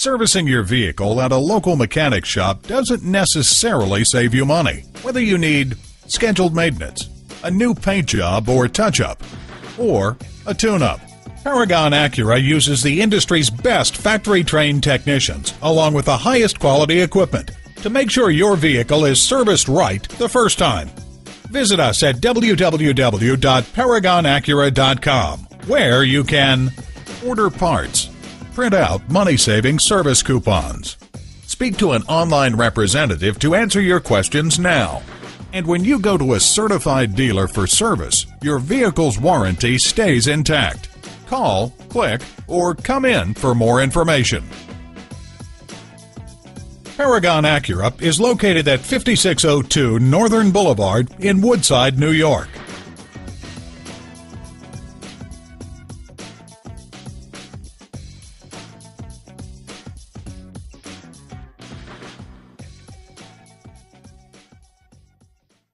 Servicing your vehicle at a local mechanic shop doesn't necessarily save you money. Whether you need scheduled maintenance, a new paint job or touch-up, or a tune-up, Paragon Acura uses the industry's best factory-trained technicians along with the highest quality equipment to make sure your vehicle is serviced right the first time. Visit us at www.paragonacura.com, where you can order parts, print out money-saving service coupons, speak to an online representative to answer your questions now. And when you go to a certified dealer for service, your vehicle's warranty stays intact. Call, click, or come in for more information. Paragon Acura is located at 5602 Northern Boulevard in Woodside, New York.